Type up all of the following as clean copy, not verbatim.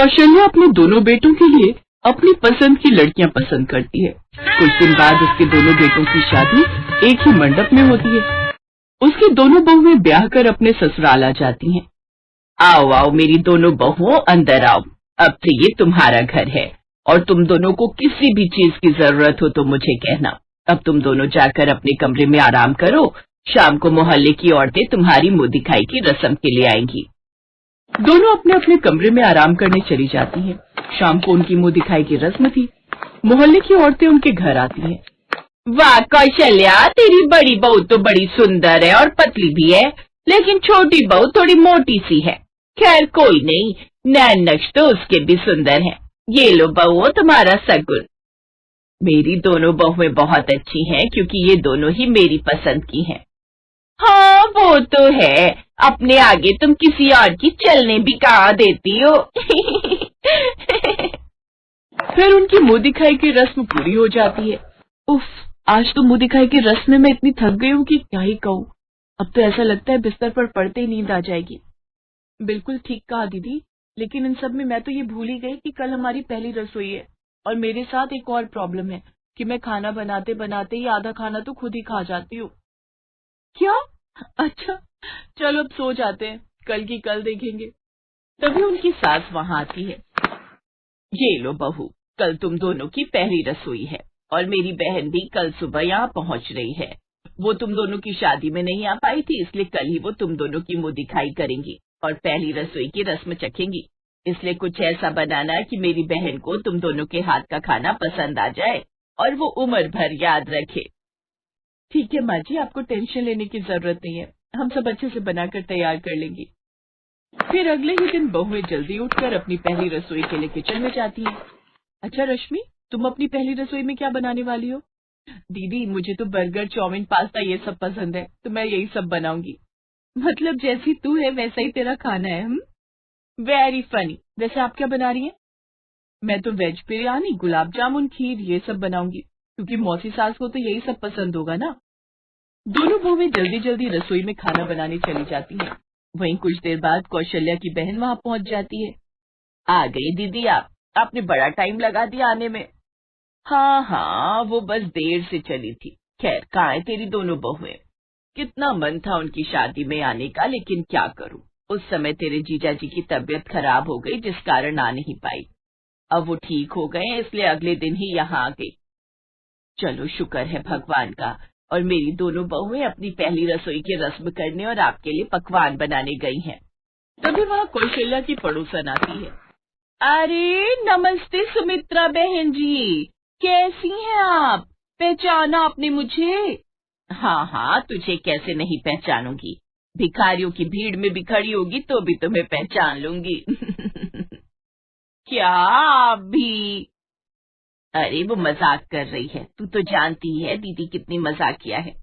कौशल्या अपने दोनों बेटों के लिए अपनी पसंद की लड़कियां पसंद करती है। कुछ दिन बाद उसके दोनों बेटों की शादी एक ही मंडप में होती है। उसकी दोनों बहुएं ब्याह कर अपने ससुराल आ जाती हैं। आओ आओ मेरी दोनों बहुओं, अंदर आओ। अब से ये तुम्हारा घर है और तुम दोनों को किसी भी चीज की जरूरत हो तो मुझे कहना। अब तुम दोनों जाकर अपने कमरे में आराम करो। शाम को मोहल्ले की औरतें तुम्हारी मुंह दिखाई की रस्म के लिए आएंगी। दोनों अपने अपने कमरे में आराम करने चली जाती हैं। शाम को उनकी मुंह दिखाई की रस्म थी। मोहल्ले की औरतें उनके घर आती हैं। वाह कौशल्या, तेरी बड़ी बहू तो बड़ी सुंदर है और पतली भी है, लेकिन छोटी बहू थोड़ी मोटी सी है। खैर कोई नहीं, नैन नक्श तो उसके भी सुंदर हैं। ये लो बहू तुम्हारा सगुन। मेरी दोनों बहुएं बहुत अच्छी हैं क्योंकि ये दोनों ही मेरी पसंद की हैं। हाँ वो तो है, अपने आगे तुम किसी और की चलने भी कहाँ देती हो। फिर उनकी मुंह दिखाई की रस्म पूरी हो जाती है। उफ, आज तो मुंह दिखाई की रस्म में मैं इतनी थक गई हूँ कि क्या ही कहूँ। अब तो ऐसा लगता है बिस्तर पर पड़ते ही नींद आ जाएगी। बिल्कुल ठीक कहा दीदी, लेकिन इन सब में मैं तो ये भूल ही गई कि कल हमारी पहली रसोई है और मेरे साथ एक और प्रॉब्लम है कि मैं खाना बनाते बनाते ही आधा खाना तो खुद ही खा जाती हूँ। क्या? अच्छा, चलो अब सो जाते हैं, कल की कल देखेंगे। तभी उनकी सास वहां आती है। ये लो बहू, कल तुम दोनों की पहली रसोई है और मेरी बहन भी कल सुबह यहाँ पहुँच रही है। वो तुम दोनों की शादी में नहीं आ पाई थी, इसलिए कल ही वो तुम दोनों की मुंह दिखाई करेंगी और पहली रसोई की रस्म चखेंगी। इसलिए कुछ ऐसा बनाना कि मेरी बहन को तुम दोनों के हाथ का खाना पसंद आ जाए और वो उम्र भर याद रखे। ठीक है माँ जी, आपको टेंशन लेने की जरूरत नहीं है, हम सब अच्छे से बनाकर तैयार कर लेंगे। फिर अगले ही दिन बहुएं जल्दी उठकर अपनी पहली रसोई के लिए किचन में जाती हैं। अच्छा रश्मि, तुम अपनी पहली रसोई में क्या बनाने वाली हो? दीदी मुझे तो बर्गर, चाउमीन, पास्ता ये सब पसंद है, तो मैं यही सब बनाऊंगी। मतलब जैसी तू है वैसा ही तेरा खाना है। Very funny. वैसे आप क्या बना रही हैं? मैं तो वेज बिरयानी, गुलाब जामुन, खीर ये सब बनाऊंगी क्योंकि मौसी सास को तो यही सब पसंद होगा ना। दोनों बहुएं जल्दी जल्दी रसोई में खाना बनाने चली जाती हैं। वहीं कुछ देर बाद कौशल्या की बहन वहां पहुंच जाती है। आ गई दीदी आप, आपने बड़ा टाइम लगा दिया आने में। हाँ हाँ, वो बस देर से चली थी। खैर कहाँ है तेरी दोनों बहुएं? कितना मन था उनकी शादी में आने का, लेकिन क्या करूं, उस समय तेरे जीजा जी की तबीयत खराब हो गई जिस कारण आ नहीं पाई। अब वो ठीक हो गए इसलिए अगले दिन ही यहाँ आ गई। चलो शुक्र है भगवान का, और मेरी दोनों बहुएं अपनी पहली रसोई की रस्म करने और आपके लिए पकवान बनाने गई हैं। तभी वहाँ कौशल्या की पड़ोसन आती है। अरे नमस्ते सुमित्रा बहन जी, कैसी हैं आप? पहचाना आपने मुझे? हाँ हाँ, तुझे कैसे नहीं पहचानूंगी, भिखारियों की भीड़ में भी खड़ी होगी तो भी तुम्हें पहचान लूंगी। क्या आप भी? अरे वो मजाक कर रही है, तू तो जानती है दीदी कितनी मजाकिया है।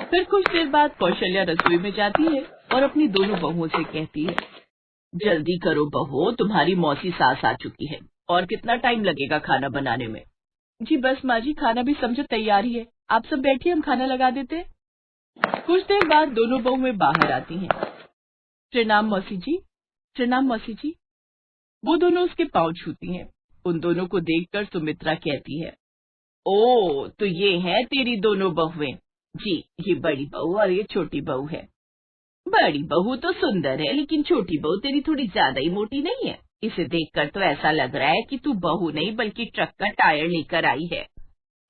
फिर कुछ देर बाद कौशल्या रसोई में जाती है और अपनी दोनों बहुओं से कहती है, जल्दी करो बहू, तुम्हारी मौसी सास आ चुकी है और कितना टाइम लगेगा खाना बनाने में? जी बस माँ जी, खाना भी समझो तैयार ही है, आप सब बैठिए, हम खाना लगा देते हैं। कुछ देर बाद दोनों बहुएं बाहर आती हैं। प्रणाम मौसी जी। प्रणाम मौसी जी। वो दोनों उसके पांव छूती हैं। उन दोनों को देखकर सुमित्रा कहती है, ओ तो ये है तेरी दोनों बहुएं। जी, ये बड़ी बहू और ये छोटी बहू है। बड़ी बहू तो सुंदर है, लेकिन छोटी बहू तेरी थोड़ी ज्यादा ही मोटी नहीं है? इसे देखकर तो ऐसा लग रहा है कि तू बहू नहीं बल्कि ट्रक का टायर लेकर आई है।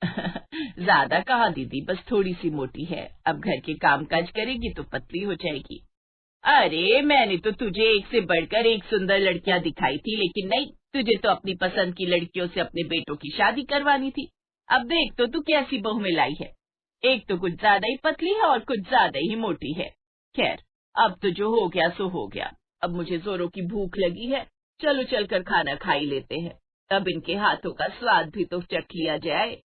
ज्यादा कहा दीदी, बस थोड़ी सी मोटी है, अब घर के कामकाज करेगी तो पतली हो जाएगी। अरे मैंने तो तुझे एक से बढ़कर एक सुंदर लड़कियां दिखाई थी, लेकिन नहीं, तुझे तो अपनी पसंद की लड़कियों से अपने बेटों की शादी करवानी थी। अब देख तो तू कैसी बहू में लाई है, एक तो कुछ ज्यादा ही पतली है और कुछ ज्यादा ही मोटी है। खैर अब तो जो हो गया सो हो गया, अब मुझे जोरों की भूख लगी है, चलो चलकर खाना खा ही लेते हैं, अब इनके हाथों का स्वाद भी तो चख लिया जाए।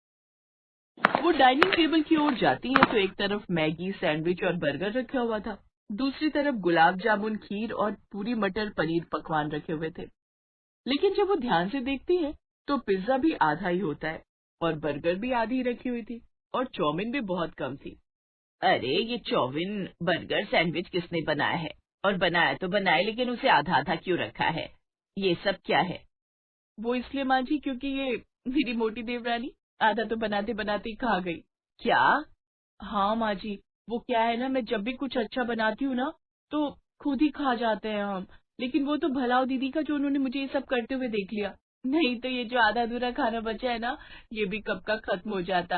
वो डाइनिंग टेबल की ओर जाती है तो एक तरफ मैगी, सैंडविच और बर्गर रखा हुआ था, दूसरी तरफ गुलाब जामुन, खीर और पूरी मटर पनीर पकवान रखे हुए थे। लेकिन जब वो ध्यान से देखती है तो पिज्जा भी आधा ही होता है और बर्गर भी आधी ही रखी हुई थी और चाउमीन भी बहुत कम थी। अरे ये चाउमीन, बर्गर, सैंडविच किसने बनाया है? और बनाया तो बनाया, लेकिन उसे आधा आधा क्यों रखा है? ये सब क्या है? वो इसलिए माँ जी क्योंकि ये मेरी मोटी देवरानी आधा तो बनाते बनाते ही खा गई। क्या? हाँ माँ जी, वो क्या है ना, मैं जब भी कुछ अच्छा बनाती हूँ ना तो खुद ही खा जाते हैं हम। लेकिन वो तो भलाओ दीदी का जो उन्होंने मुझे ये सब करते हुए देख लिया, नहीं तो ये जो आधा अधूरा खाना बचा है ना, ये भी कब का खत्म हो जाता।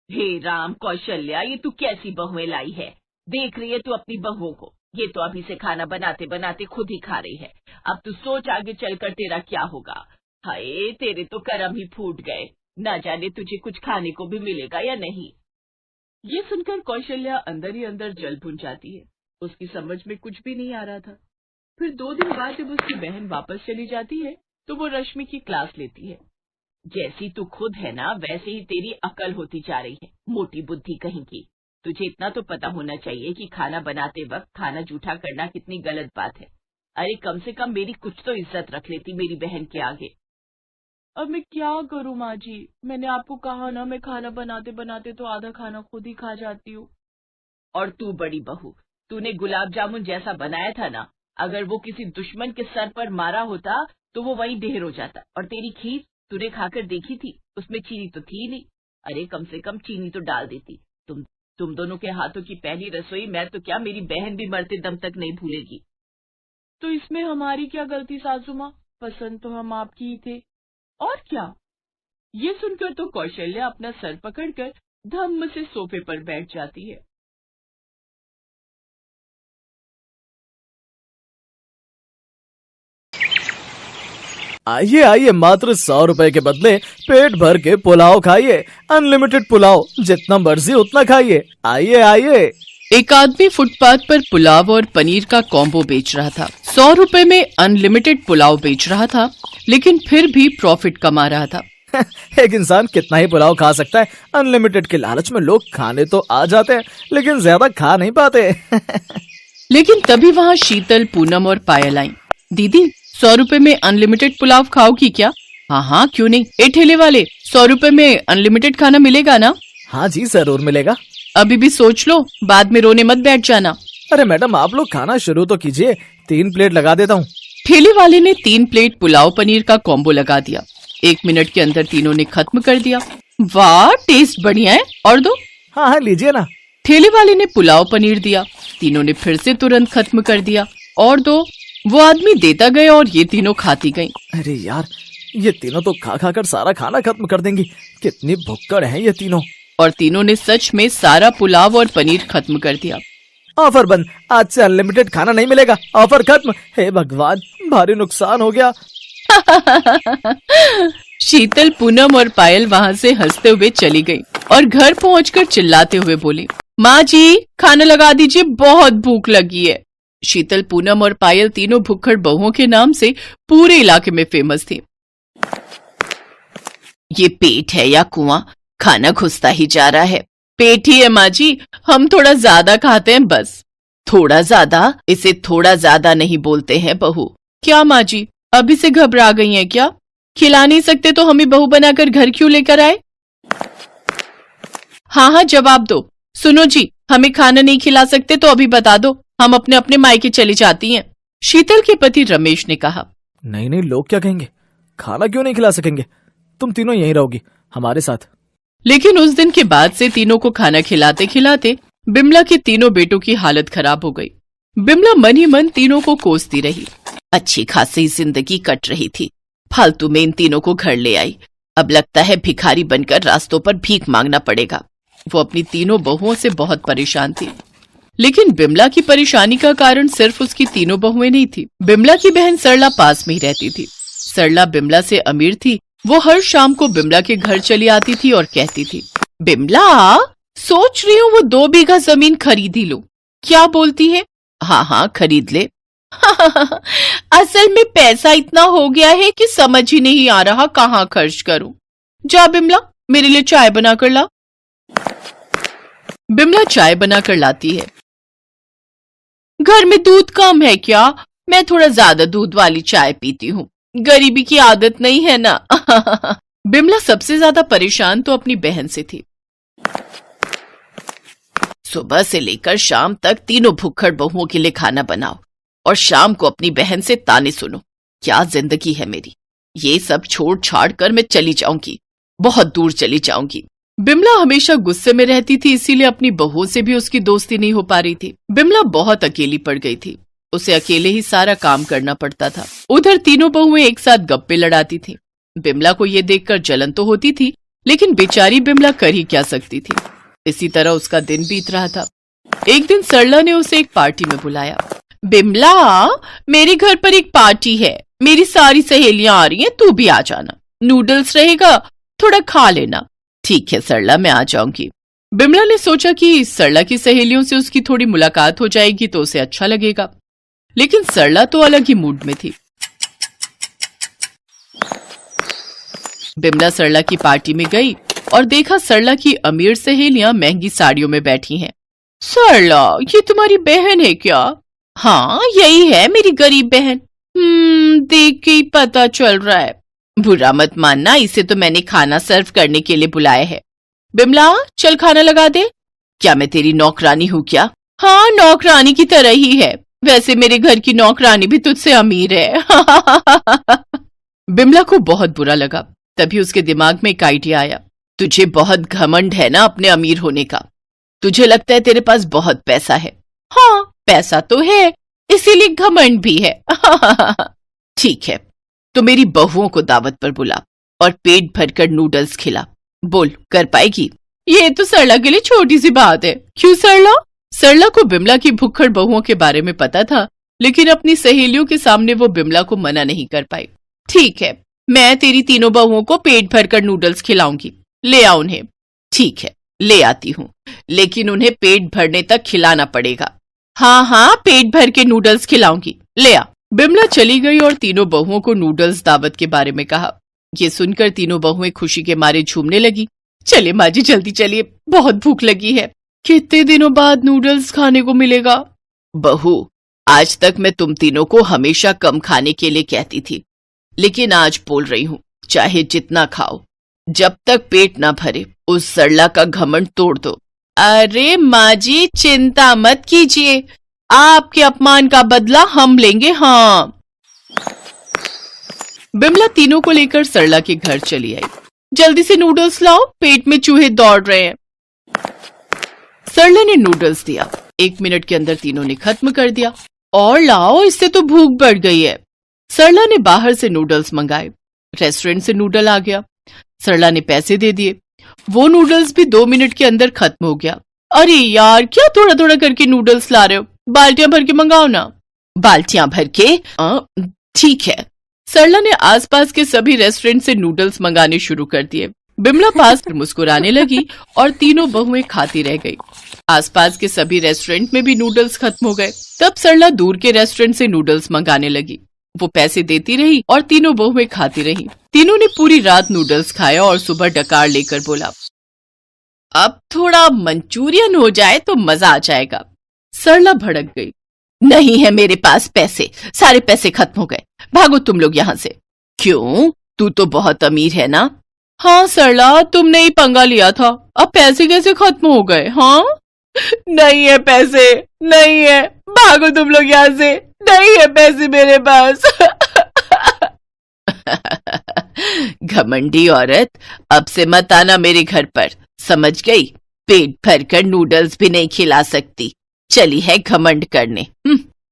हे राम कौशल्या, ये तू कैसी बहुएं लाई है? देख रही है तू अपनी बहुओं को? ये तो अभी से खाना बनाते बनाते खुद ही खा रही है। अब तू सोच आगे चलकर तेरा क्या होगा। हाय, तेरे तो कर्म ही फूट गए। ना जाने तुझे कुछ खाने को भी मिलेगा या नहीं। ये सुनकर कौशल्या अंदर ही अंदर जल भुन जाती है। उसकी समझ में कुछ भी नहीं आ रहा था। फिर 2 दिन बाद जब उसकी बहन वापस चली जाती है तो वो रश्मि की क्लास लेती है। जैसी तू खुद है ना, वैसे ही तेरी अकल होती जा रही है, मोटी बुद्धि कहीं की। तुझे इतना तो पता होना चाहिए कि खाना बनाते वक्त खाना जूठा करना कितनी गलत बात है। अरे कम से कम मेरी कुछ तो इज्जत रख लेती मेरी बहन के आगे। अब मैं क्या करूँ माँ जी, मैंने आपको कहा ना, मैं खाना बनाते बनाते तो आधा खाना खुद ही खा जाती हूँ। और तू बड़ी बहू, तूने गुलाब जामुन जैसा बनाया था ना, अगर वो किसी दुश्मन के सर पर मारा होता तो वो वहीं ढेर हो जाता। और तेरी खीर तूने खाकर देखी थी, उसमें चीनी तो थी नहीं। अरे कम से कम चीनी तो डाल देती। तुम दोनों के हाथों की पहली रसोई मैं तो क्या, मेरी बहन भी मरते दम तक नहीं भूलेगी। तो इसमें हमारी क्या गलती सासू माँ, पसंद तो हम आपकी ही थे, और क्या। ये सुनकर तो कौशल्या अपना सर पकड़कर धम्म से सोफे पर बैठ जाती है। आइए आइए, मात्र 100 रुपए के बदले पेट भर के पुलाव खाइए। अनलिमिटेड पुलाव, जितना मर्जी उतना खाइए। आइए आइए। एक आदमी फुटपाथ पर पुलाव और पनीर का कॉम्बो बेच रहा था। 100 रुपए में अनलिमिटेड पुलाव बेच रहा था, लेकिन फिर भी प्रॉफिट कमा रहा था। एक इंसान कितना ही पुलाव खा सकता है? अनलिमिटेड के लालच में लोग खाने तो आ जाते हैं, लेकिन ज्यादा खा नहीं पाते। लेकिन तभी वहाँ शीतल, पूनम और पायल आई। दीदी, 100 रुपए में अनलिमिटेड पुलाव खाओगी क्या? हाँ हाँ, क्यों नहीं। ए ठेले वाले, 100 रुपए में अनलिमिटेड खाना मिलेगा ना? हाँ जी, जरूर मिलेगा। अभी भी सोच लो, बाद में रोने मत बैठ जाना। अरे मैडम, आप लोग खाना शुरू तो कीजिए, 3 प्लेट लगा देता हूँ। ठेले वाले ने 3 प्लेट पुलाव पनीर का कॉम्बो लगा दिया। 1 मिनट के अंदर तीनों ने खत्म कर दिया। वाह, टेस्ट बढ़िया है, और दो। हाँ हाँ, लीजिए ना। ठेले वाले ने पुलाव पनीर दिया। तीनों ने फिर से तुरंत खत्म कर दिया। और दो। वो आदमी देता गया और ये तीनों खाती गईं। अरे यार, ये तीनों तो खा खा कर सारा खाना खत्म कर देंगी। कितनी भुक्कड़ हैं ये तीनों। और तीनों ने सच में सारा पुलाव और पनीर खत्म कर दिया। ऑफर बंद, आज से अनलिमिटेड खाना नहीं मिलेगा। ऑफर खत्म। हे भगवान, भारी नुकसान हो गया। शीतल, पूनम और पायल वहाँ से हंसते हुए चली गई और घर पहुंचकर चिल्लाते हुए बोली, माँ जी, खाना लगा दीजिए, बहुत भूख लगी है। शीतल, पूनम और पायल तीनों भुक्खड़ बहुओं के नाम से पूरे इलाके में फेमस थी। ये पेट है या कुआं, खाना घुसता ही जा रहा है। पेट ही है माँ जी, हम थोड़ा ज्यादा खाते हैं बस। थोड़ा ज्यादा? इसे थोड़ा ज्यादा नहीं बोलते हैं बहू। क्या माँ जी, अभी से घबरा गई हैं क्या? खिला नहीं सकते तो हमें बहू बनाकर घर क्यों लेकर आए? हाँ हाँ, जवाब दो। सुनो जी, हमें खाना नहीं खिला सकते तो अभी बता दो, हम अपने अपने मायके चली जाती हैं। शीतल के पति रमेश ने कहा। नहीं नहीं, लोग क्या कहेंगे? खाना क्यों नहीं खिला सकेंगे? तुम तीनों यहीं रहोगी हमारे साथ। लेकिन उस दिन के बाद से तीनों को खाना खिलाते खिलाते बिमला के तीनों बेटों की हालत खराब हो गई। बिमला मन ही मन तीनों को कोसती रही। अच्छी खासी जिंदगी कट रही थी, फालतू में इन तीनों को घर ले आई। अब लगता है भिखारी बनकर रास्तों पर भीख मांगना पड़ेगा। वो अपनी तीनों बहुओं से बहुत परेशान थी। लेकिन बिमला की परेशानी का कारण सिर्फ उसकी तीनों बहुएं नहीं थी। बिमला की बहन सरला पास में ही रहती थी। सरला बिमला से अमीर थी। वो हर शाम को बिमला के घर चली आती थी और कहती थी, बिमला, सोच रही हूँ वो 2 बीघा जमीन खरीद ही लो। क्या बोलती है? हाँ हाँ, खरीद ले। असल में पैसा इतना हो गया है कि समझ ही नहीं आ रहा कहाँ खर्च करूं। जा बिमला, मेरे लिए चाय बना कर ला। बिमला चाय बना कर लाती है। घर में दूध कम है क्या? मैं थोड़ा ज्यादा दूध वाली चाय पीती हूँ, गरीबी की आदत नहीं है ना। बिमला सबसे ज्यादा परेशान तो अपनी बहन से थी। सुबह से लेकर शाम तक तीनों भुक्खड़ बहुओं के लिए खाना बनाओ और शाम को अपनी बहन से ताने सुनो। क्या जिंदगी है मेरी, ये सब छोड़ छाड़ कर मैं चली जाऊंगी, बहुत दूर चली जाऊंगी। बिमला हमेशा गुस्से में रहती थी, इसीलिए अपनी बहुओं से भी उसकी दोस्ती नहीं हो पा रही थी। बिमला बहुत अकेली पड़ गई थी, उसे अकेले ही सारा काम करना पड़ता था। उधर तीनों बहुएं एक साथ गप्पे लड़ाती थी। बिमला को ये देखकर जलन तो होती थी, लेकिन बेचारी बिमला कर ही क्या सकती थी। इसी तरह उसका दिन बीत रहा था। एक दिन सरला ने उसे एक पार्टी में बुलाया। बिमला, मेरे घर पर एक पार्टी है, मेरी सारी सहेलियां आ रही हैं, तू भी आ जाना। नूडल्स रहेगा, थोड़ा खा लेना। ठीक है सरला, मैं आ जाऊंगी। बिमला ने सोचा कि सरला की सहेलियों से उसकी थोड़ी मुलाकात हो जाएगी तो उसे अच्छा लगेगा, लेकिन सरला तो अलग ही मूड में थी। बिमला सरला की पार्टी में गई और देखा सरला की अमीर सहेलियां महंगी साड़ियों में बैठी हैं। सरला, ये तुम्हारी बहन है क्या? हाँ, यही है मेरी गरीब बहन। देख के ही पता चल रहा है। बुरा मत मानना, इसे तो मैंने खाना सर्व करने के लिए बुलाया है। बिमला, चल खाना लगा दे। क्या मैं तेरी नौकरानी हूँ क्या? हाँ, नौकरानी की तरह ही है। वैसे मेरे घर की नौकरानी भी तुझसे अमीर है। बिमला को बहुत बुरा लगा। तभी उसके दिमाग में एक आइडिया आया। तुझे बहुत घमंड है ना अपने अमीर होने का। तुझे लगता है तेरे पास बहुत पैसा है। हाँ, पैसा तो है, इसीलिए घमंड भी है। ठीक है, तो मेरी बहुओं को दावत पर बुला और पेट भरकर नूडल्स खिला। बोल, कर पाएगी? ये तो सरला के लिए छोटी सी बात है। क्यों सरला? सरला को बिमला की भुक्खड़ बहुओं के बारे में पता था, लेकिन अपनी सहेलियों के सामने वो बिमला को मना नहीं कर पाई। ठीक है, मैं तेरी तीनों बहुओं को पेट भरकर नूडल्स खिलाऊंगी। ले आ उन्हें। ठीक है, ले आती हूँ, लेकिन उन्हें पेट भरने तक खिलाना पड़ेगा। हाँ हाँ, पेट भर के नूडल्स खिलाऊंगी, ले आ। बिमला चली गई और तीनों बहुओं को नूडल्स दावत के बारे में कहा। ये सुनकर तीनों बहुएं खुशी के मारे झूमने लगी। चले माँ जी, जल्दी चलिए, बहुत भूख लगी है। कितने दिनों बाद नूडल्स खाने को मिलेगा। बहू, आज तक मैं तुम तीनों को हमेशा कम खाने के लिए कहती थी, लेकिन आज बोल रही हूँ, चाहे जितना खाओ, जब तक पेट ना भरे उस सरला का घमंड तोड़ दो। अरे माँ जी, चिंता मत कीजिए, आपके अपमान का बदला हम लेंगे। हाँ। बिमला तीनों को लेकर सरला के घर चली आई। जल्दी से नूडल्स लाओ, पेट में चूहे दौड़ रहे हैं। सरला ने नूडल्स दिया। 1 मिनट के अंदर तीनों ने खत्म कर दिया। और लाओ, इससे तो भूख बढ़ गई है। सरला ने बाहर से नूडल्स मंगाए। रेस्टोरेंट से नूडल आ गया। सरला ने पैसे दे दिए। वो नूडल्स भी 2 मिनट के अंदर खत्म हो गया। अरे यार, क्या थोड़ा थोड़ा करके नूडल्स ला रहे हो? बाल्टियां भर के मंगाओ ना। बाल्टियां भर के? ठीक है। सरला ने आसपास के सभी रेस्टोरेंट से नूडल्स मंगाने शुरू कर दिए। बिमला पास मुस्कुराने लगी और तीनों बहुएं खाती रह गई। आसपास के सभी रेस्टोरेंट में भी नूडल्स खत्म हो गए। तब सरला दूर के रेस्टोरेंट से नूडल्स मंगाने लगी। वो पैसे देती रही और तीनों बहुएं खाती रही। तीनों ने पूरी रात नूडल्स खाया और सुबह डकार लेकर बोला, अब थोड़ा मंचूरियन हो जाए तो मजा आ जाएगा। सरला भड़क गई। नहीं है मेरे पास पैसे, सारे पैसे खत्म हो गए, भागो तुम लोग यहाँ से। क्यों? तू तो बहुत अमीर है ना। हाँ सरला, तुमने ही पंगा लिया था, अब पैसे कैसे खत्म हो गए? हाँ, नहीं है पैसे, नहीं है, भागो तुम लोग यहाँ से, नहीं है पैसे मेरे पास। घमंडी औरत, अब से मत आना मेरे घर पर, समझ गई? पेट भरकर नूडल्स भी नहीं खिला सकती, चली है घमंड करने।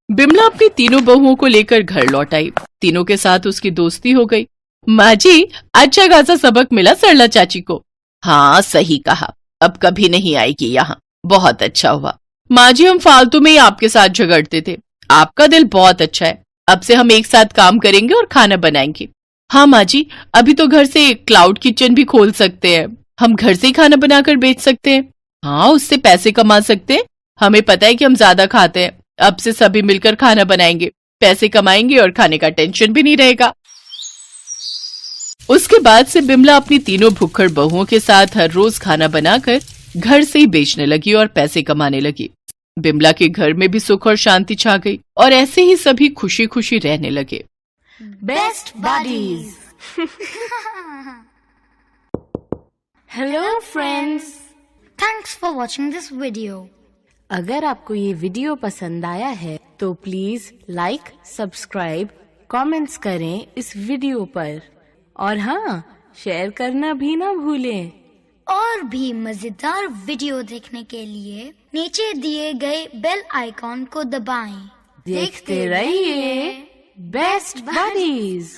बिमला अपनी तीनों बहुओं को लेकर घर लौट आई। तीनों के साथ उसकी दोस्ती हो गई। माँ जी, अच्छा खासा सबक मिला सरला चाची को। हाँ, सही कहा, अब कभी नहीं आएगी यहाँ, बहुत अच्छा हुआ। माँ जी, हम फालतू में ही आपके साथ झगड़ते थे, आपका दिल बहुत अच्छा है, अब से हम एक साथ काम करेंगे और खाना बनाएंगे। हाँ माँ जी, अभी तो घर से क्लाउड किचन भी खोल सकते हैं, हम घर से ही खाना बनाकर बेच सकते हैं। हाँ, उससे पैसे कमा सकते हैं, हमें पता है कि हम ज्यादा खाते हैं, अब से सभी मिलकर खाना बनाएंगे, पैसे कमाएंगे और खाने का टेंशन भी नहीं रहेगा। उसके बाद से बिमला अपनी तीनों भुक्खड़ बहुओं के साथ हर रोज खाना बनाकर घर से ही बेचने लगी और पैसे कमाने लगी। बिमला के घर में भी सुख और शांति छा गई और ऐसे ही सभी खुशी खुशी रहने लगे। Best buddies. Hello friends, thanks for watching this video. अगर आपको ये वीडियो पसंद आया है तो प्लीज लाइक, सब्सक्राइब कमेंट्स करें इस वीडियो पर और हाँ, शेयर करना भी ना भूलें। और भी मजेदार वीडियो देखने के लिए नीचे दिए गए बेल आइकॉन को दबाएं। देखते रहिए बेस्ट बडीज।